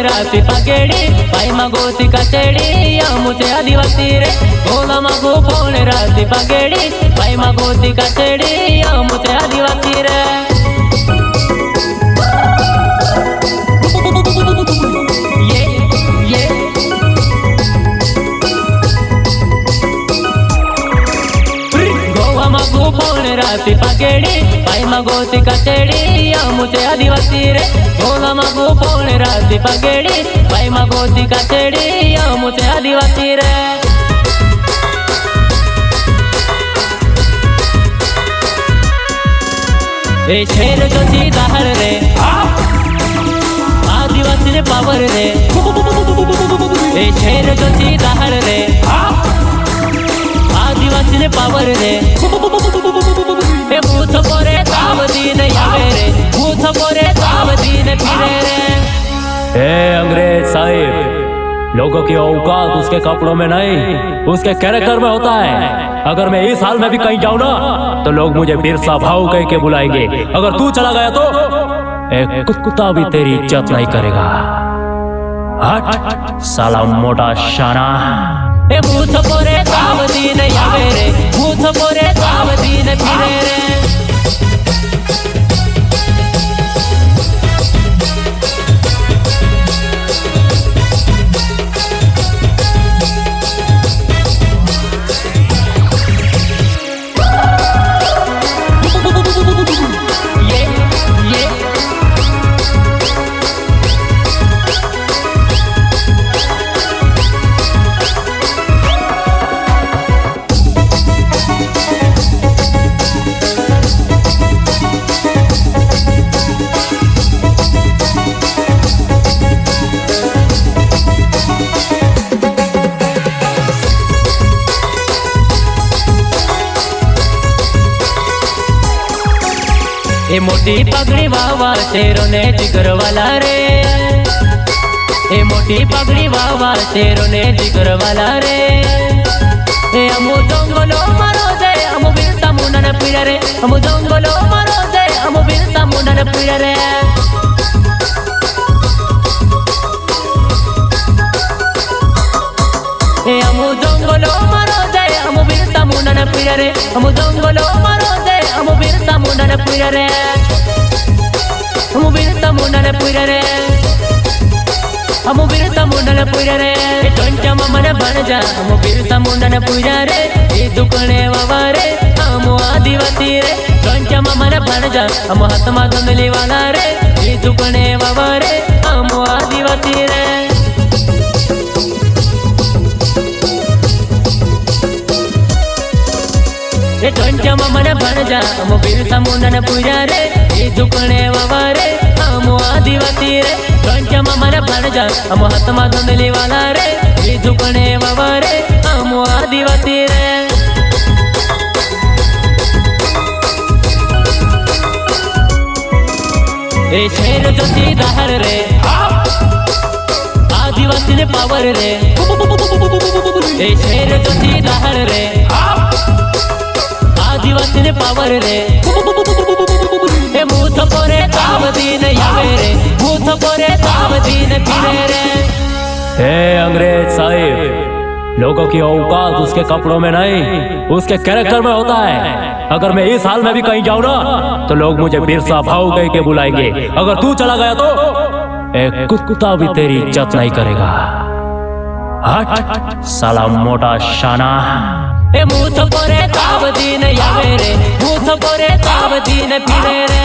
राती पगेड़ी पाई मगोती कचेड़ी या मुझे आदिवासी रे गोला मगो फोन राती पगेड़ी पाई मगोती कचेड़ी या मुझे आदिवासी रे राती पगेड़ी पाई मगोती कचेड़ी या मुझे आदिवासी रे गोला मगो फोन राती पगेड़ी पाई मगोती कचेड़ी या मुझे आदिवासी रे ए शेर जो सीधा हर रे आदिवासी ने पावर रे ए शेर जो सीधा हर रे आदिवासी ने पावर रे ए भूत पोरे सावधीन यावे रे भूत पोरे सावधीन फिरे रे। ए अंग्रेज साहिब, लोगों की औकात उसके कपड़ों में नहीं उसके कैरेक्टर में होता है। अगर मैं इस हाल में भी कहीं जाऊं ना तो लोग मुझे बिरसा भाऊ कह के बुलाएंगे। अगर तू चला गया तो एक कुत्ता भी तेरी इज्जत नहीं करेगा। हट साला मोटा शाना। ए भूत पोरे सावधीन यावे रे भूत पोरे सावधीन फिरे रे। ए मोटी पगड़ी वावा शेरों ने जिगर वाला रे ए मोटी पगड़ी वावा शेरों ने जिगर वाला रे ए हमू जंगलो मारो दे हमू बिरसा मुंडा ने पीड़ा रे हमू जंगलो मारो दे हमू बिरसा मुंडा ने पीड़ा रे। ए हमू जंगलो मारो दे हमू बिरसा मुंडा ने पीड़ा रे हमू जंगलो मारो दे हमू बिरसा मुंडा ने पीड़ा रे हमू बिरसा मुंडा ने पीड़ा रे हमू बिरसा मुंडा ने पीड़ा रे। टंचा मामा ने बन जा हमू बिरसा मुंडा ने पीड़ा रे ये दुकने वावा रे हमू आदिवासी रे। टंचा मामा ने बन जा हमू हाथ मा धंधली वाला रे ये दुकने वावा रे हमू आदिवासी रे। ए टंचा मामा ने बन जा हमू बिरसा मुंडा ने पीड़ा रे ये दुकने वावा रे हमू आदिवासी रे। टंचा मामा ने बन जा हमू हाथ मा धंधली वाला रे ये दुकने वावा रे हमू आदिवासी रे। ए शेर जो सीधा हर रे आदिवासी ने पावर रे ए शेर जो सीधा हर रे आदिवासी ने पावर रे ए भूत पोरे सावधीन यावे रे भूत पोरे सावधीन फिरे रे। ए अंग्रेज साहिब, लोगों की औकात उसके कपड़ों में नहीं उसके कैरेक्टर में होता है। अगर मैं इस हाल में भी कहीं जाऊं ना तो लोग मुझे बिरसा भाऊ कह के बुलाएंगे। अगर तू चला गया तो एक कुत्ता भी तेरी इज्जत नहीं करेगा। हट साला मोटा शाना। ए भूत पोरे सावधीन यावे रे भूत पोरे सावधीन फिरे रे।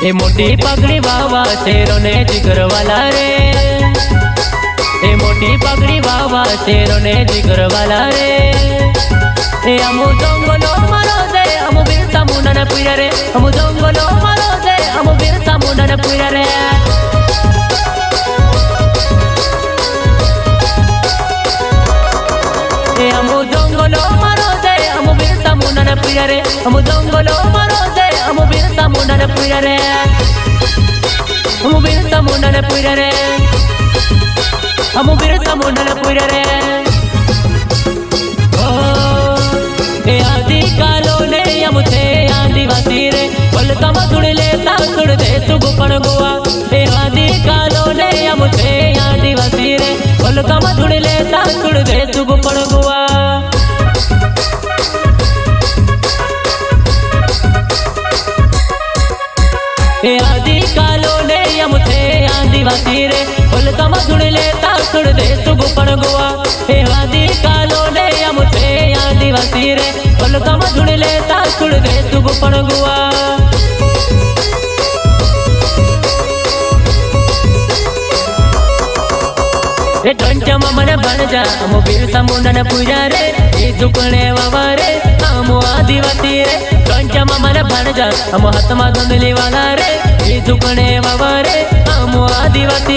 એ મોટી પગડી વાવા શેરો ને જીગર વાલા રે, એ મોટી પગડી વાવા શેરો ને જીગર વાલા રે, એ અમુ જંગલો મારો દે અમુ બિરસા મુંડા ને પૂર્યા રે, અમુ જંગલો મારો દે અમુ બિરસા મુંડા ને પૂર્યા રે, એ અમુ જંગલો મારો દે અમુ બિરસા મુંડા ને પૂર્યા રે, અમુ જંગલો મારો દે અમુ બિરસા મુંડા ને પૂર્યા રે, અમુ બિરસા મુંડા ને પૂર્યા રે, અમુ બિરસા મુંડા ને પૂર્યા રે, એ આદિ કાલો ને અમુ છે આદિવાસી રે, પલકામાં સુડ લેતા સુડ દે સુગ પણ ગોવા, એ આદિ કાલો ને અમુ છે આદિવાસી રે, પલકામાં સુડ લેતા સુડ દે સુગ પણ ગોવા, એ આદિ કાલો ને અમુ છે આદિવાસી રે, પલકામાં સુડ લેતા સુડ દે સુગ પણ ગોવા, એ આદિ કાલો ને અમુ છે આદિવાસી રે, પલકામાં સુડ લેતા સુડ દે સુગ પણ ગોવા, એ ટંચમાં મને ભણજા અમુ બિરસા મુંડા ને પૂર્યા રે, એ ઝુકણે વાવા રે અમુ આદિવાસી રે, ટંચમાં મને ભણજા અમુ હાથમાં ધંધલી વાલા રે, એ ઝુકણે વાવા રે અમુ આદિવાસી